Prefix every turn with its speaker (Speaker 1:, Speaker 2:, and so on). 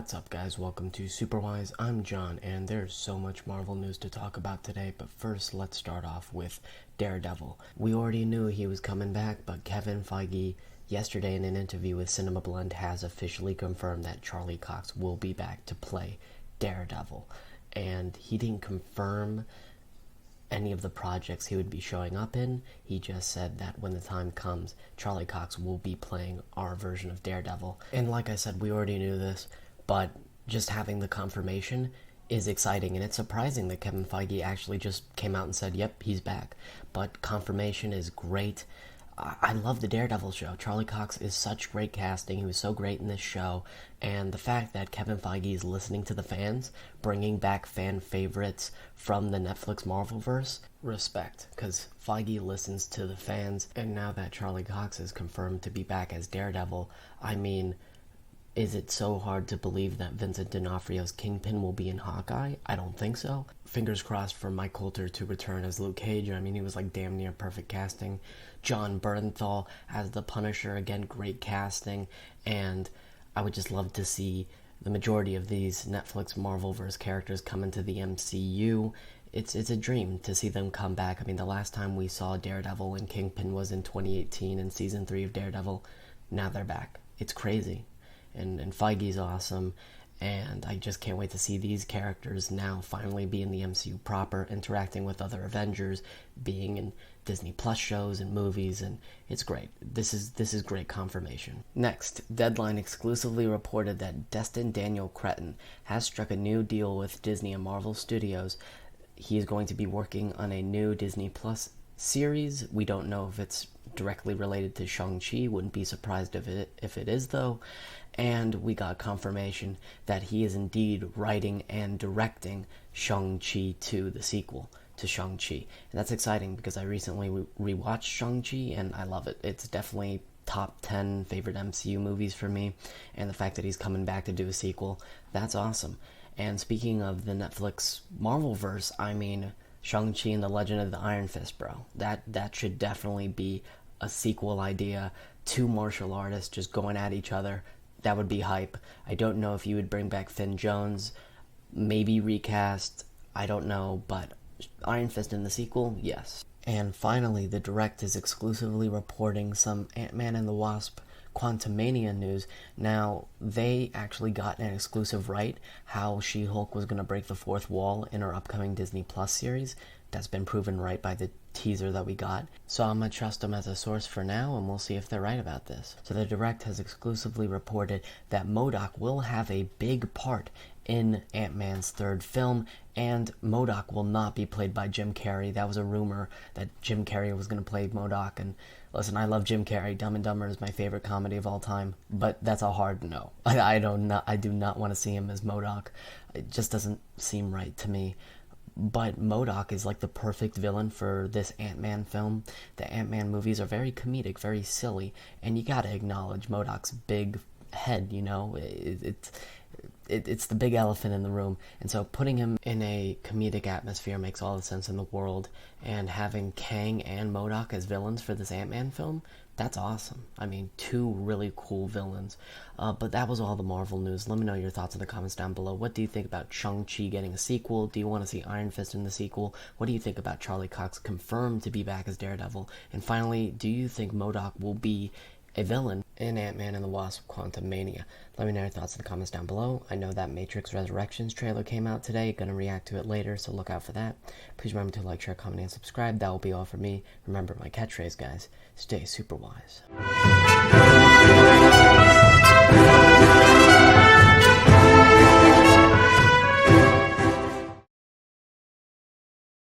Speaker 1: What's up, guys? Welcome to Superwise. I'm John, and there's so much Marvel news to talk about today, but first let's start off with Daredevil. We already knew he was coming back, but Kevin Feige yesterday in an interview with Cinema Blend has officially confirmed that Charlie Cox will be back to play Daredevil. And he didn't confirm any of the projects he would be showing up in. He just said that when the time comes, Charlie Cox will be playing our version of Daredevil. And like I said, we already knew this, but just having the confirmation is exciting, and it's surprising that Kevin Feige actually just came out and said, yep, he's back. But confirmation is great. I love the Daredevil show. Charlie Cox is such great casting. He was so great in this show. And the fact that Kevin Feige is listening to the fans, bringing back fan favorites from the Netflix Marvelverse, respect. Because Feige listens to the fans. And now that Charlie Cox is confirmed to be back as Daredevil, I mean, is it so hard to believe that Vincent D'Onofrio's Kingpin will be in Hawkeye? I don't think so. Fingers crossed for Mike Coulter to return as Luke Cage. I mean, he was like damn near perfect casting. John Bernthal as the Punisher, again, great casting. And I would just love to see the majority of these Netflix Marvelverse characters come into the MCU. It's a dream to see them come back. I mean, the last time we saw Daredevil and Kingpin was in 2018 in Season 3 of Daredevil. Now they're back. It's crazy. And Feige's awesome, and I just can't wait to see these characters now finally be in the MCU proper, interacting with other Avengers, being in Disney Plus shows and movies, and it's great. This is great confirmation. Next, Deadline exclusively reported that Destin Daniel Cretton has struck a new deal with Disney and Marvel Studios. He is going to be working on a new Disney Plus series. We don't know if it's directly related to Shang-Chi. Wouldn't be surprised if it is, though. And we got confirmation that he is indeed writing and directing Shang-Chi 2, the sequel to Shang-Chi. And that's exciting because I recently rewatched Shang-Chi and I love it. It's definitely top 10 favorite MCU movies for me. And the fact that he's coming back to do a sequel, that's awesome. And speaking of the Netflix Marvelverse, I mean, Shang-Chi and the Legend of the Iron Fist, bro. That should definitely be a sequel idea. Two martial artists just going at each other. That would be hype. I don't know if you would bring back Finn Jones, maybe recast, I don't know, but Iron Fist in the sequel, yes. And finally, The Direct is exclusively reporting some Ant-Man and the Wasp Quantumania news. Now, they actually got an exclusive right how She-Hulk was going to break the fourth wall in her upcoming Disney Plus series. That's been proven right by the teaser that we got. So I'm going to trust them as a source for now, and we'll see if they're right about this. So The Direct has exclusively reported that MODOK will have a big part in Ant-Man's third film, and MODOK will not be played by Jim Carrey. That was a rumor that Jim Carrey was going to play MODOK, and listen, I love Jim Carrey. Dumb and Dumber is my favorite comedy of all time, but that's a hard no. I do not want to see him as MODOK. It just doesn't seem right to me. But MODOK is like the perfect villain for this Ant-Man film. The Ant-Man movies are very comedic, very silly, and you gotta acknowledge MODOK's big head, you know? It's the big elephant in the room, and so putting him in a comedic atmosphere makes all the sense in the world, and having Kang and MODOK as villains for this Ant-Man film, that's awesome. I mean, two really cool villains. But that was all the Marvel news. Let me know your thoughts in the comments down below. What do you think about Shang-Chi getting a sequel? Do you want to see Iron Fist in the sequel? What do you think about Charlie Cox confirmed to be back as Daredevil? And finally, do you think MODOK will be a villain in Ant-Man and the Wasp Quantumania? Let me know your thoughts in the comments down below. I know that Matrix Resurrections trailer came out today. Gonna react to it later, so look out for that. Please remember to like, share, comment, and subscribe. That will be all for me. Remember my catchphrase, guys. Stay super wise.